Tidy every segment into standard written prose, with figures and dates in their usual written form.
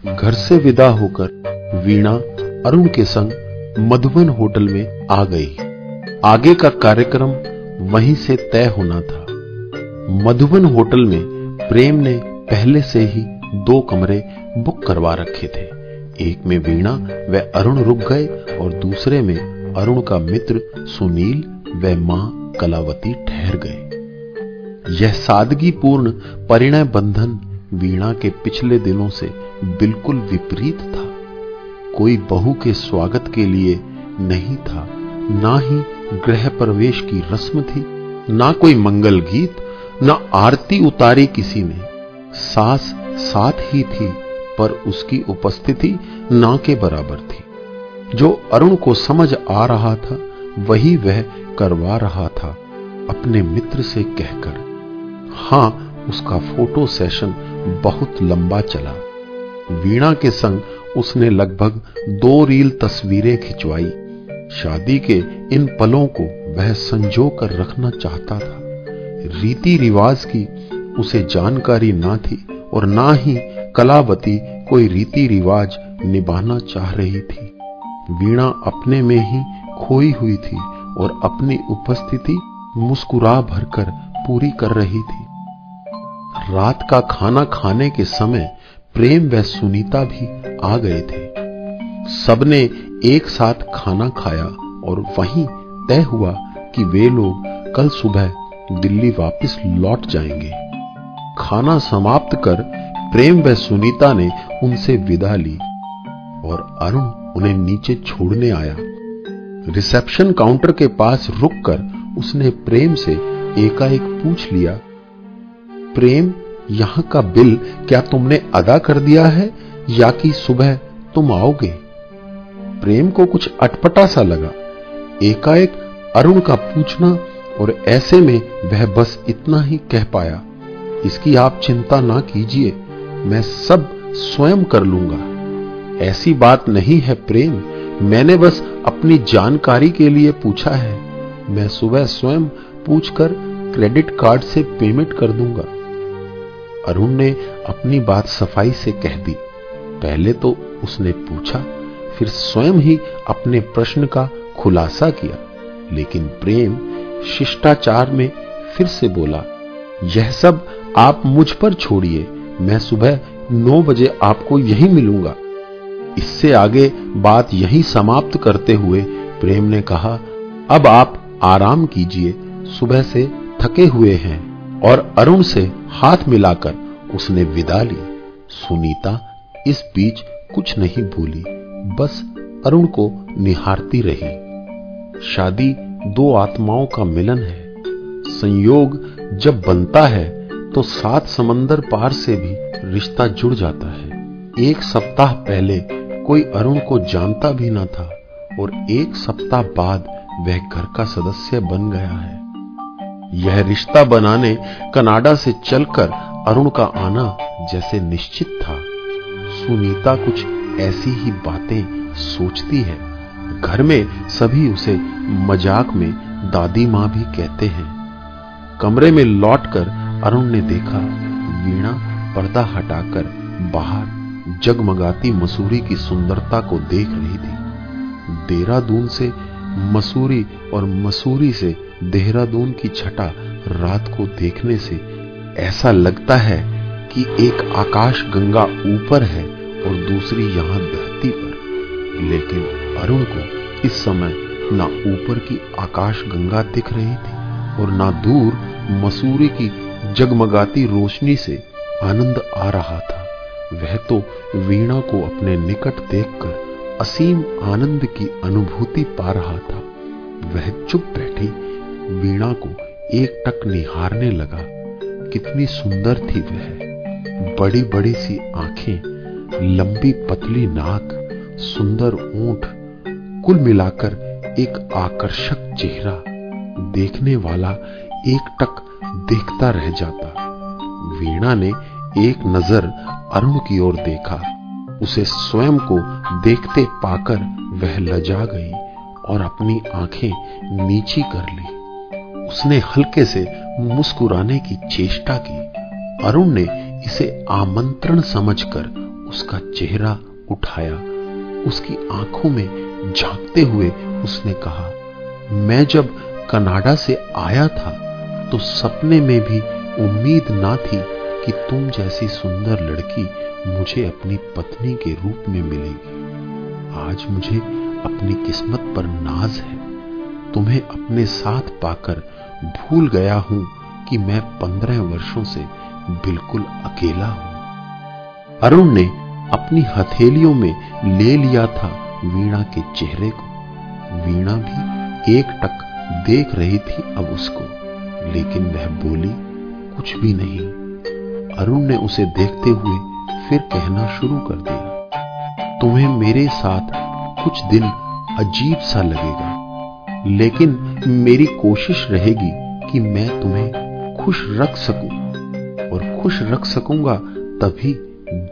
घर से विदा होकर वीणा अरुण के संग मधुबन होटल में आ गई। आगे का कार्यक्रम वहीं से तय होना था। मधुबन होटल में प्रेम ने पहले से ही 2 कमरे बुक करवा रखे थे। एक में वीणा व अरुण रुक गए और दूसरे में अरुण का मित्र सुनील व मां कलावती ठहर गए। यह सादगीपूर्ण परिणय बंधन वीणा के पिछले दिनों से बिल्कुल विपरीत था। कोई बहू के स्वागत के लिए नहीं था, ना ही गृह प्रवेश की रस्म थी, ना कोई मंगल गीत, ना आरती उतारी किसी ने। सास साथ ही थी पर उसकी उपस्थिति ना के बराबर थी। जो अरुण को समझ आ रहा था वही वह करवा रहा था अपने मित्र से कहकर। हां, उसका फोटो सेशन बहुत लंबा चला। वीणा के संग उसने लगभग 2 रील तस्वीरें खिंचवाई। शादी के इन पलों को वह संजो कर रखना चाहता था। रीति रिवाज की उसे जानकारी ना थी और ना ही कलावती कोई रीति रिवाज निभाना चाह रही थी। वीणा अपने में ही खोई हुई थी और अपनी उपस्थिति मुस्कुरा भरकर पूरी कर रही थी। रात का खाना खाने के समय प्रेम व सुनीता भी आ गए थे। सबने एक साथ खाना खाया और वहीं तय हुआ कि वे लोग कल सुबह दिल्ली वापस लौट जाएंगे। खाना समाप्त कर प्रेम व सुनीता ने उनसे विदा ली और अरुण उन्हें नीचे छोड़ने आया। रिसेप्शन काउंटर के पास रुककर उसने प्रेम से एकाएक पूछ लिया, प्रेम, यहां का बिल क्या तुमने अदा कर दिया है या कि सुबह तुम आओगे? प्रेम को कुछ अटपटा सा लगा। एकाएक अरुण का पूछना और ऐसे में वह बस इतना ही कह पाया, इसकी आप चिंता ना कीजिए, मैं सब स्वयं कर लूंगा। ऐसी बात नहीं है प्रेम, मैंने बस अपनी जानकारी के लिए पूछा है। मैं सुबह स्वयं पूछकर क्रेडिट कार्ड से पेमेंट कर दूंगा। अरुण ने अपनी बात सफाई से कह दी। पहले तो उसने पूछा, फिर स्वयं ही अपने प्रश्न का खुलासा किया, लेकिन प्रेम शिष्टाचार में फिर से बोला, यह सब आप मुझ पर छोड़िए, मैं सुबह 9 बजे आपको यहीं मिलूंगा। इससे आगे बात यहीं समाप्त करते हुए प्रेम ने कहा, अब आप आराम कीजिए, सुबह से थके हुए हैं। और अरुण से हाथ मिलाकर उसने विदा ली। सुनीता इस बीच कुछ नहीं भूली, बस अरुण को निहारती रही। शादी 2 आत्माओं का मिलन है। संयोग जब बनता है तो 7 समंदर पार से भी रिश्ता जुड़ जाता है। 1 सप्ताह पहले कोई अरुण को जानता भी न था और 1 सप्ताह बाद वह घर का सदस्य बन गया है। यह रिश्ता बनाने कनाडा से चलकर अरुण का आना जैसे निश्चित था। सुनीता कुछ ऐसी ही बातें सोचती है। घर में सभी उसे मजाक में दादी मां भी कहते हैं। कमरे में लौटकर अरुण ने देखा वीणा पर्दा हटाकर बाहर जगमगाती मसूरी की सुंदरता को देख रही थी। देहरादून से मसूरी और मसूरी से देहरादून की छटा रात को देखने से ऐसा लगता है कि एक आकाश गंगा ऊपर है और दूसरी यहां धरती पर। लेकिन अरुण को इस समय ना ऊपर की आकाश गंगा दिख रही थी और ना दूर मसूरी की जगमगाती रोशनी से आनंद आ रहा था। वह तो वीणा को अपने निकट देखकर असीम आनंद की अनुभूति पा रहा था। वह चुप बैठी वीणा को एकटक निहारने लगा। कितनी सुंदर थी वह, बड़ी बड़ी सी आंखें, लंबी पतली नाक, सुंदर ओंठ, कुल मिलाकर एक आकर्षक चेहरा। देखने वाला एकटक देखता रह जाता। वीणा ने एक नजर अरुण की ओर देखा। उसे स्वयं को देखते पाकर वह लजा गई और अपनी आंखें नीची कर ली। उसने हल्के से मुस्कुराने की चेष्टा की। अरुण ने इसे आमंत्रण समझकर उसका चेहरा उठाया। उसकी आंखों में झांकते हुए उसने कहा, मैं जब कनाडा से आया था तो सपने में भी उम्मीद ना थी कि तुम जैसी सुंदर लड़की मुझे अपनी पत्नी के रूप में मिलेगी। आज मुझे अपनी किस्मत पर नाज है। तुम्हें अपने साथ पाकर भूल गया हूं कि मैं 15 वर्षों से बिल्कुल अकेला हूं। अरुण ने अपनी हथेलियों में ले लिया था वीणा के चेहरे को। वीणा भी एकटक देख रही थी अब उसको, लेकिन वह बोली कुछ भी नहीं। अरुण ने उसे देखते हुए फिर कहना शुरू कर दिया, तुम्हें मेरे साथ कुछ दिन अजीब सा लगेगा, लेकिन मेरी कोशिश रहेगी कि मैं तुम्हें खुश रख सकूं, और खुश रख सकूंगा तभी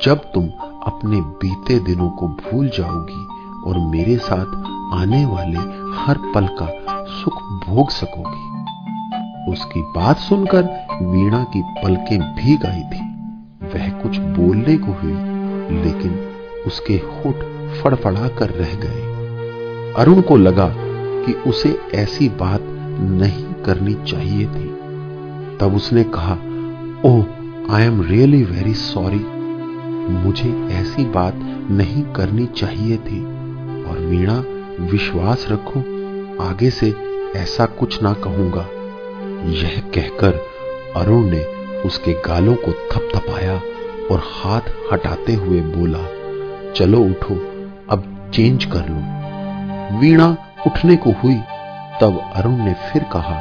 जब तुम अपने बीते दिनों को भूल जाओगी और मेरे साथ आने वाले हर पल का सुख भोग सकोगी। उसकी बात सुनकर वीणा की पलकें भीग आई थी। वह कुछ बोलने को हुई, लेकिन उसके होठ फड़फड़ा कर रह गए। अरुण को लगा कि उसे ऐसी बात नहीं करनी चाहिए थी। तब उसने कहा, oh, I am really very sorry. मुझे ऐसी बात नहीं करनी चाहिए थी, और वीणा विश्वास रखो, आगे से ऐसा कुछ ना कहूंगा। यह कहकर अरुण ने उसके गालों को थपथपाया और हाथ हटाते हुए बोला, चलो उठो, अब चेंज कर लो। वीणा उठने को हुई, तब अरुण ने फिर कहा,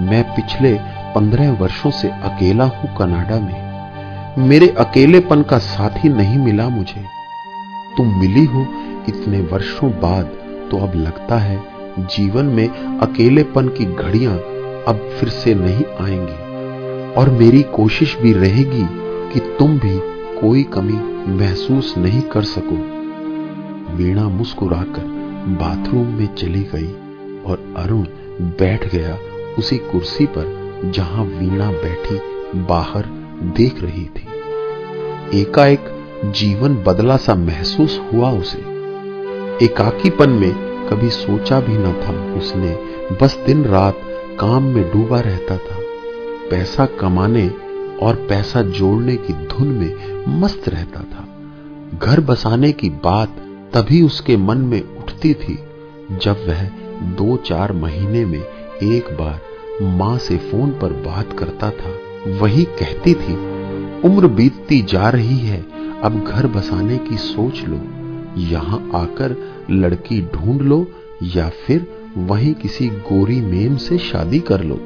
मैं पिछले 15 वर्षों से अकेला हूं कनाडा में। मेरे अकेलेपन का साथी नहीं मिला मुझे। तुम मिली हो इतने वर्षों बाद, तो अब लगता है जीवन में अकेलेपन की घड़ियां अब फिर से नहीं आएंगी, और मेरी कोशिश भी रहेगी कि तुम भी कोई कमी महसूस नहीं कर सको। वीणा मुस्कुराकर बाथरूम में चली गई और अरुण बैठ गया उसी कुर्सी पर जहां वीणा बैठी बाहर देख रही थी। एकाएक जीवन बदला सा महसूस हुआ उसे। एकाकीपन में कभी सोचा भी न था उसने, बस दिन रात काम में डूबा रहता था। पैसा कमाने और पैसा जोड़ने की धुन में मस्त रहता था। घर बसाने की बात तभी उसके मन में उठती थी जब वह 2-4 महीने में एक बार मां से फोन पर बात करता था। वही कहती थी, उम्र बीतती जा रही है, अब घर बसाने की सोच लो, यहां आकर लड़की ढूंढ लो या फिर वहीं किसी गोरी मेम से शादी कर लो।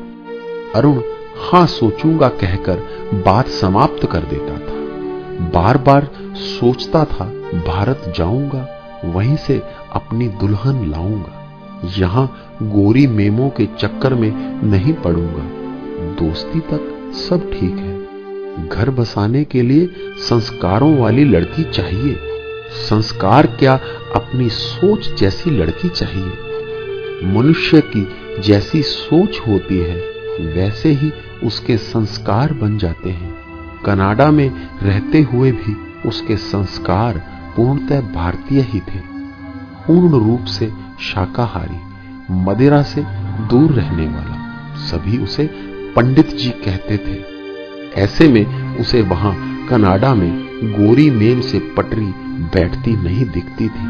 अरुण हां सोचूंगा कहकर बात समाप्त कर देता था। बार बार सोचता था, भारत जाऊंगा, वहीं से अपनी दुल्हन लाऊंगा, यहां गोरी मेमों के चक्कर में नहीं पड़ूंगा। दोस्ती तक सब ठीक है, घर बसाने के लिए संस्कारों वाली लड़की चाहिए। संस्कार क्या, अपनी सोच जैसी लड़की चाहिए। मनुष्य की जैसी सोच होती है वैसे ही उसके संस्कार बन जाते हैं। कनाडा में रहते हुए भी उसके संस्कार पूर्णतः भारतीय ही थे। पूर्ण रूप से शाकाहारी, मदिरा से दूर रहने वाला। सभी उसे पंडित जी कहते थे। ऐसे में उसे वहां कनाडा में गोरी मेम से पटरी बैठती नहीं दिखती थी।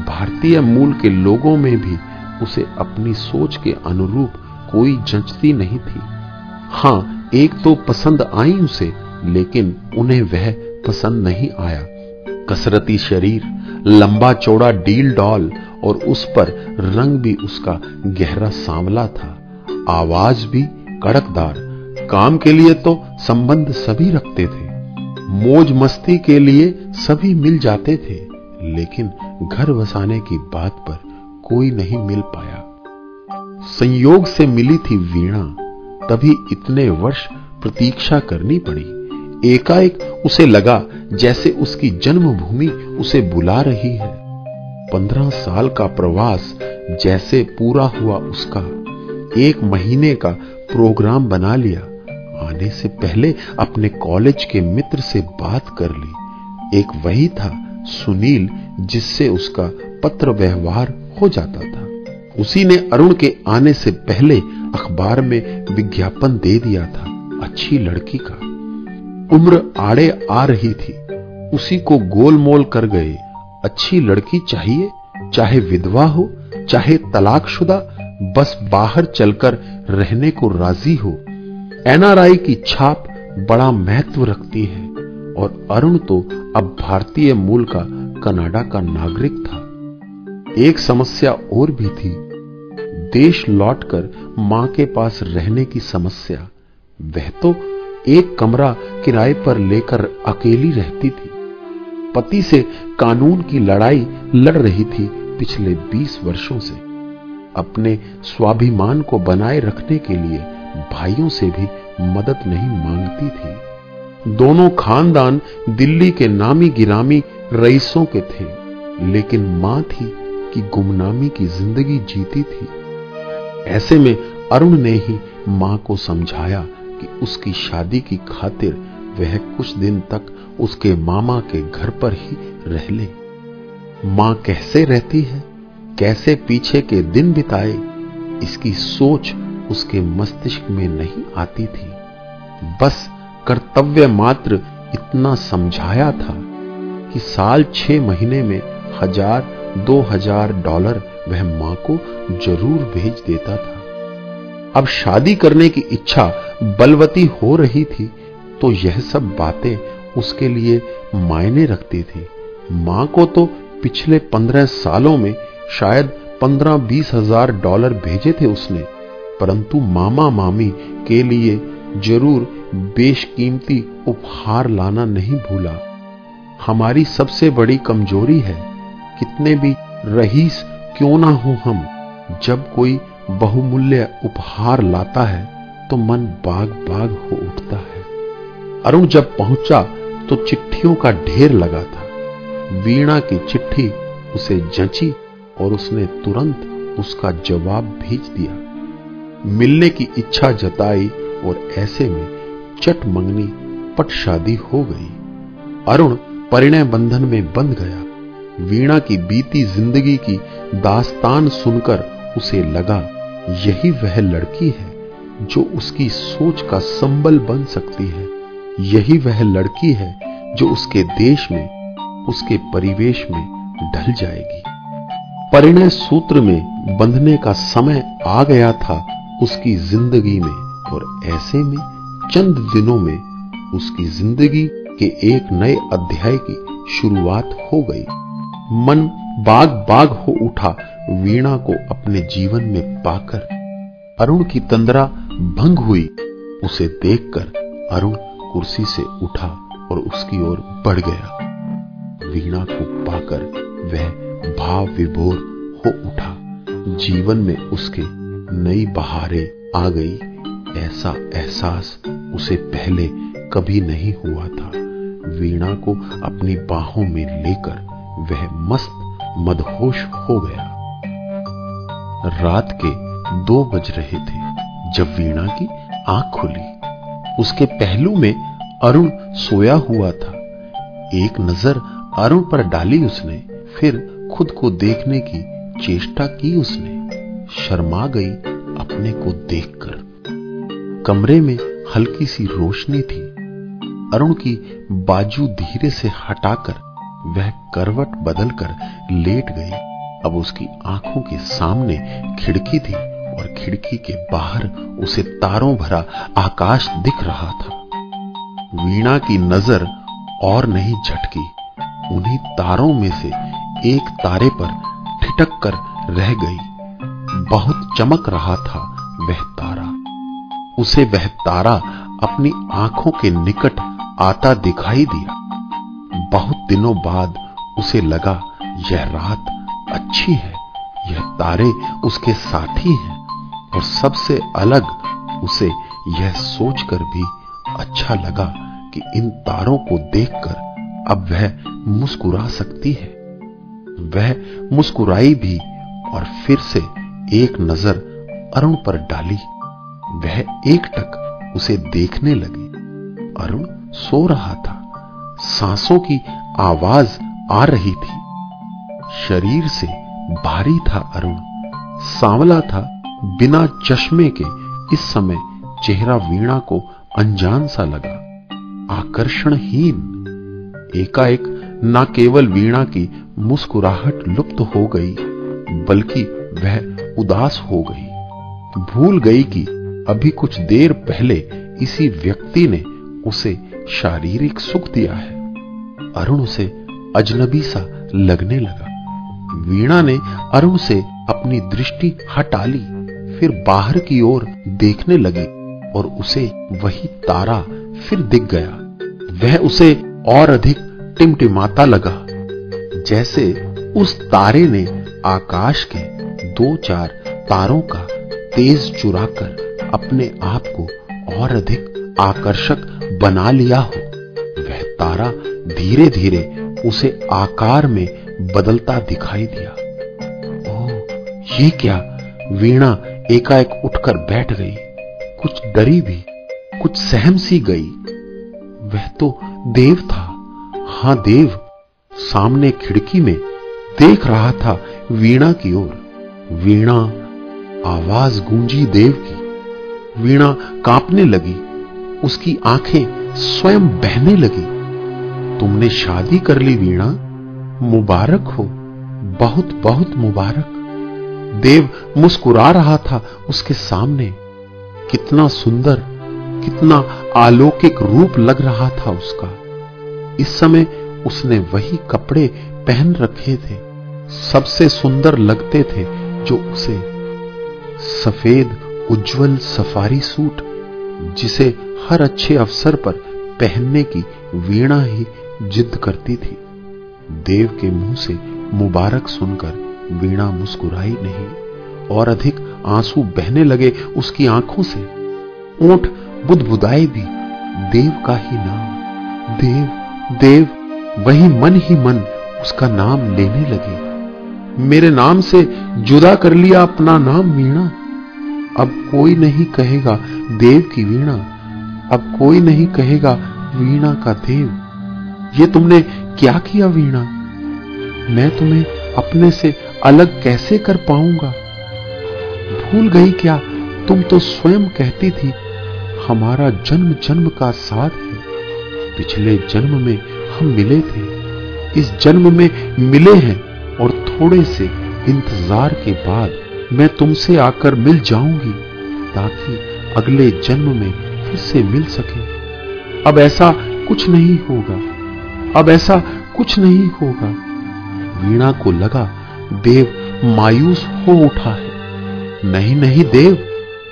भारतीय मूल के लोगों में भी उसे अपनी सोच के अनुरूप कोई जंचती नहीं थी। हां, एक तो पसंद आई उसे, लेकिन उन्हें वह पसंद नहीं आया। कसरती शरीर, लंबा चौड़ा डील डॉल, और उस पर रंग भी उसका गहरा सांवला था। आवाज भी कड़कदार। काम के लिए तो संबंध सभी रखते थे, मौज मस्ती के लिए सभी मिल जाते थे, लेकिन घर बसाने की बात पर कोई नहीं मिल पाया। संयोग से मिली थी वीणा, तभी इतने वर्ष प्रतीक्षा करनी पड़ी। एकाएक उसे लगा जैसे उसकी जन्मभूमि उसे बुला रही है। 15 साल का प्रवास जैसे पूरा हुआ उसका। 1 महीने का प्रोग्राम बना लिया। आने से पहले अपने कॉलेज के मित्र से बात कर ली। एक वही था सुनील जिससे उसका पत्र व्यवहार हो जाता था। उसी ने अरुण के आने से पहले अखबार में विज्ञापन दे दिया था अच्छी लड़की का। उम्र आड़े आ रही थी, उसी को गोलमोल कर गए। अच्छी लड़की चाहिए, चाहे विधवा हो चाहे तलाकशुदा, बस बाहर चलकर रहने को राजी हो। एनआरआई की छाप बड़ा महत्व रखती है और अरुण तो अब भारतीय मूल का कनाडा का नागरिक था। एक समस्या और भी थी, देश लौटकर मां के पास रहने की समस्या। वह तो एक कमरा किराए पर लेकर अकेली रहती थी। पति से कानून की लड़ाई लड़ रही थी पिछले 20 वर्षों से। अपने स्वाभिमान को बनाए रखने के लिए भाइयों से भी मदद नहीं मांगती थी। दोनों खानदान दिल्ली के नामी गिरामी रईसों के थे, लेकिन मां थी कि गुमनामी की जिंदगी जीती थी। ऐसे में अरुण ने ही मां को समझाया कि उसकी शादी की खातिर वह कुछ दिन तक उसके मामा के घर पर ही रह ले। मां कैसे रहती है, कैसे पीछे के दिन बिताए, इसकी सोच उसके मस्तिष्क में नहीं आती थी। बस कर्तव्य मात्र इतना समझाया था कि साल 6 महीने में $1000-2000 वह मां को जरूर भेज देता था। अब शादी करने की इच्छा बलवती हो रही थी तो यह सब बातें उसके लिए मायने रखती थी। मां को तो पिछले 15 सालों में शायद $15-20 हजार भेजे थे उसने, परंतु मामा मामी के लिए जरूर बेशकीमती उपहार लाना नहीं भूला। हमारी सबसे बड़ी कमजोरी है, कितने भी रईस क्यों ना हो हम, जब कोई बहुमूल्य उपहार लाता है तो मन बाग बाग हो उठता है। अरुण जब पहुंचा तो चिट्ठियों का ढेर लगा था। वीणा की चिट्ठी उसे जंची और उसने तुरंत उसका जवाब भेज दिया। मिलने की इच्छा जताई और ऐसे में चट मंगनी पट शादी हो गई। अरुण परिणय बंधन में बंध गया। वीणा की बीती जिंदगी की दास्तान सुनकर उसे लगा यही वह लड़की है जो उसकी सोच का संबल बन सकती है। यही वह लड़की है जो उसके देश में, उसके परिवेश में ढल जाएगी। परिणय सूत्र में बंधने का समय आ गया था उसकी जिंदगी में और ऐसे में चंद दिनों में उसकी जिंदगी के एक नए अध्याय की शुरुआत हो गई। मन बाग बाग हो उठा वीणा को अपने जीवन में पाकर। अरुण की तंद्रा भंग हुई। उसे देखकर अरुण कुर्सी से उठा और उसकी ओर बढ़ गया। वीणा को पाकर वह भाव विभोर हो उठा। जीवन में उसके नई बहारें आ गई, ऐसा एहसास उसे पहले कभी नहीं हुआ था। वीणा को अपनी बाहों में लेकर वह मस्त मदहोश हो गया। रात के 2 बज रहे थे जब वीणा की आंख खुली। उसके पहलू में अरुण सोया हुआ था। एक नजर अरुण पर डाली उसने, फिर खुद को देखने की चेष्टा की उसने। शर्मा गई अपने को देखकर। कमरे में हल्की सी रोशनी थी। अरुण की बाजू धीरे से हटाकर वह करवट बदलकर लेट गई। अब उसकी आंखों के सामने खिड़की थी और खिड़की के बाहर उसे तारों भरा आकाश दिख रहा था। वीणा की नजर और नहीं झटकी। उन्हीं तारों में से एक तारे पर ठिठक कर रह गई। बहुत चमक रहा था वह तारा। उसे वह तारा अपनी आंखों के निकट आता दिखाई दिया। बहुत दिनों बाद उसे लगा यह रात अच्छी है, यह तारे उसके साथी हैं। और सबसे अलग उसे यह सोचकर भी अच्छा लगा कि इन तारों को देखकर अब वह मुस्कुरा सकती है। वह मुस्कुराई भी और फिर से एक नजर अरुण पर डाली। वह एकटक उसे देखने लगी। अरुण सो रहा था। सांसों की आवाज आ रही थी। शरीर से भारी था अरुण, सांवला था, बिना चश्मे के। इस समय चेहरा वीणा को अनजान सा लगा, आकर्षणहीन। एकाएक न केवल वीणा की मुस्कुराहट लुप्त हो गई, बल्कि वह उदास हो गई। भूल गई कि अभी कुछ देर पहले इसी व्यक्ति ने उसे शारीरिक सुख दिया है। अरुण उसे अजनबी सा लगने लगा। वीणा ने अरुण से अपनी दृष्टि हटा ली, फिर बाहर की ओर देखने लगी और उसे वही तारा फिर दिख गया। वह उसे और अधिक टिमटिमाता लगा, जैसे उस तारे ने आकाश के 2-4 तारों का तेज चुराकर अपने आप को और अधिक आकर्षक बना लिया हो। वह तारा धीरे धीरे उसे आकार में बदलता दिखाई दिया। ओह, ये क्या? वीणा एकाएक उठकर बैठ गई, कुछ डरी भी, कुछ सहम सी गई। वह तो देव था। हां, देव सामने खिड़की में देख रहा था वीणा की ओर। वीणा, आवाज गूंजी देव की। वीणा कांपने लगी, उसकी आंखें स्वयं बहने लगी। तुमने शादी कर ली वीणा, मुबारक हो, बहुत बहुत मुबारक। देव मुस्कुरा रहा था उसके सामने। कितना सुंदर, कितना अलौकिक रूप लग रहा था उसका। इस समय उसने वही कपड़े पहन रखे थे, सबसे सुंदर लगते थे जो उसे। सफेद उज्जवल सफारी सूट, जिसे हर अच्छे अवसर पर पहनने की वीणा ही जिद करती थी। देव के मुंह से मुबारक सुनकर वीणा मुस्कुराई नहीं, और अधिक आंसू बहने लगे उसकी आंखों से। ओंठ बुदबुदाए भी देव का ही नाम। देव, देव, वही मन ही मन उसका नाम लेने लगे। मेरे नाम से जुदा कर लिया अपना नाम वीणा। अब कोई नहीं कहेगा देव की वीणा, अब कोई नहीं कहेगा वीणा का देव। ये तुमने क्या किया वीणा? मैं तुम्हें अपने से अलग कैसे कर पाऊंगा? भूल गई क्या? तुम तो स्वयं कहती थी हमारा जन्म जन्म का साथ है। पिछले जन्म में हम मिले थे, इस जन्म में मिले हैं, और थोड़े से इंतजार के बाद मैं तुमसे आकर मिल जाऊंगी, ताकि अगले जन्म में फिर से मिल सके। अब ऐसा कुछ नहीं होगा, अब ऐसा कुछ नहीं होगा। वीणा को लगा देव मायूस हो उठा है। नहीं नहीं देव,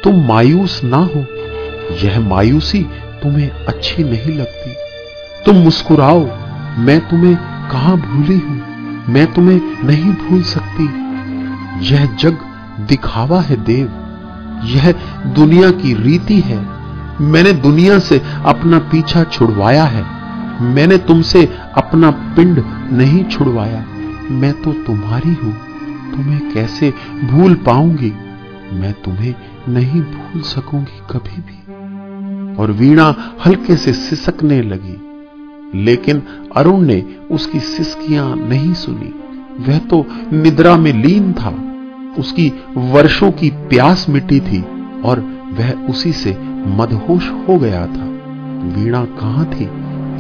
तुम मायूस ना हो, यह मायूसी तुम्हें अच्छी नहीं लगती। तुम मुस्कुराओ, मैं तुम्हें कहां भूली हूं, मैं तुम्हें नहीं भूल सकती। यह जग दिखावा है देव, यह दुनिया की रीति है। मैंने दुनिया से अपना पीछा छुड़वाया है, मैंने तुमसे अपना पिंड नहीं छुड़वाया। मैं तो तुम्हारी हूं, तुम्हें कैसे भूल पाऊंगी? मैं तुम्हें नहीं भूल सकूंगी कभी भी। और वीणा हल्के से सिसकने लगी, लेकिन अरुण ने उसकी सिसकियां नहीं सुनी। वह तो निद्रा में लीन था। उसकी वर्षों की प्यास मिटी थी और वह उसी से मदहोश हो गया था। वीणा कहां थी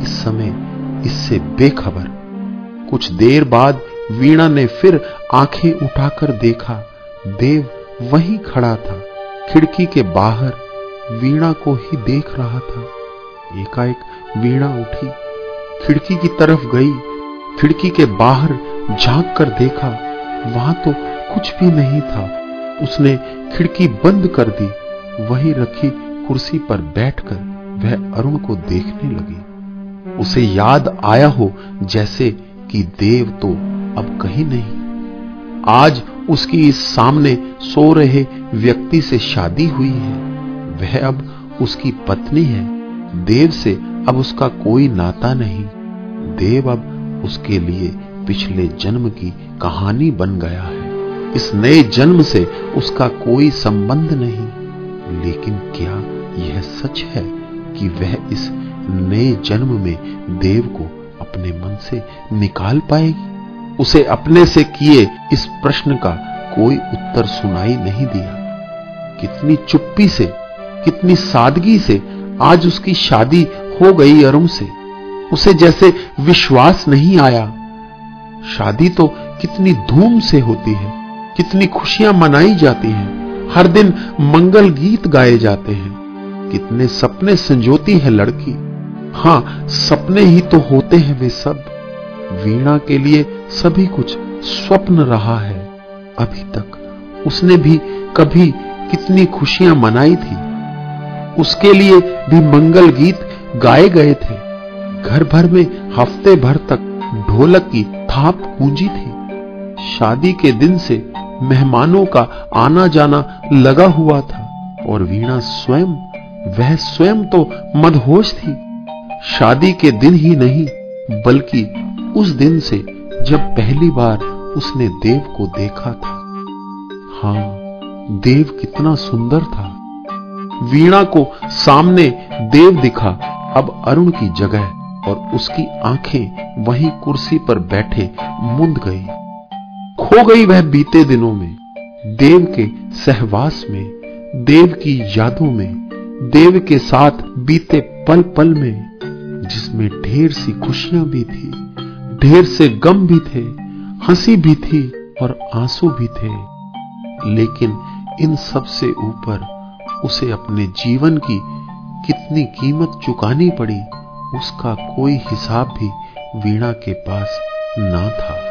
इस समय, इससे बेखबर। कुछ देर बाद वीणा ने फिर आंखें उठाकर देखा, देव वहीं खड़ा था, खिड़की के बाहर वीणा को ही देख रहा था। एकाएक वीणा उठी, खिड़की की तरफ गई, खिड़की के बाहर झांक कर देखा, वहां तो कुछ भी नहीं था। उसने खिड़की बंद कर दी, वहीं रखी कुर्सी पर बैठकर वह अरुण को देखने लगी। उसे याद आया हो जैसे कि देव तो अब कहीं नहीं। आज उसकी इस सामने सो रहे व्यक्ति से शादी हुई है, वह अब उसकी पत्नी है। देव से अब उसका कोई नाता नहीं। देव अब उसके लिए पिछले जन्म की कहानी बन गया है। इस नए जन्म से उसका कोई संबंध नहीं। लेकिन क्या यह सच है कि वह इस नए जन्म में देव को अपने मन से निकाल पाएगी? उसे अपने से किए इस प्रश्न का कोई उत्तर सुनाई नहीं दिया। कितनी चुप्पी से, कितनी सादगी से आज उसकी शादी हो गई अरुण से। उसे जैसे विश्वास नहीं आया। शादी तो कितनी धूम से होती है, कितनी खुशियां मनाई जाती हैं, हर दिन मंगल गीत गाए जाते हैं, कितने सपने संजोती है लड़की। हां, सपने ही तो होते हैं वे सब। वीणा के लिए सभी कुछ स्वप्न रहा है। अभी तक उसने भी कभी कितनी खुशियां मनाई थी। उसके लिए भी मंगल गीत गाए गए थे। घर भर में हफ्ते भर तक ढोलक की थाप गूंजी थी। शादी के दिन से मेहमानों का आना जाना लगा हुआ था और वीणा वह स्वयं तो मदहोश थी। शादी के दिन ही नहीं, बल्कि उस दिन से जब पहली बार उसने देव को देखा था। हां, देव कितना सुंदर था। वीणा को सामने देव दिखा अब अरुण की जगह, और उसकी आंखें वहीं कुर्सी पर बैठे मुंद गई। खो गई वह बीते दिनों में, देव के सहवास में, देव की यादों में, देव के साथ बीते पल पल में, जिसमें ढेर सी खुशियां भी थी, ढेर से गम भी थे, हंसी भी थी और आंसू भी थे। लेकिन इन सब से ऊपर उसे अपने जीवन की कितनी कीमत चुकानी पड़ी, उसका कोई हिसाब भी वीणा के पास ना था।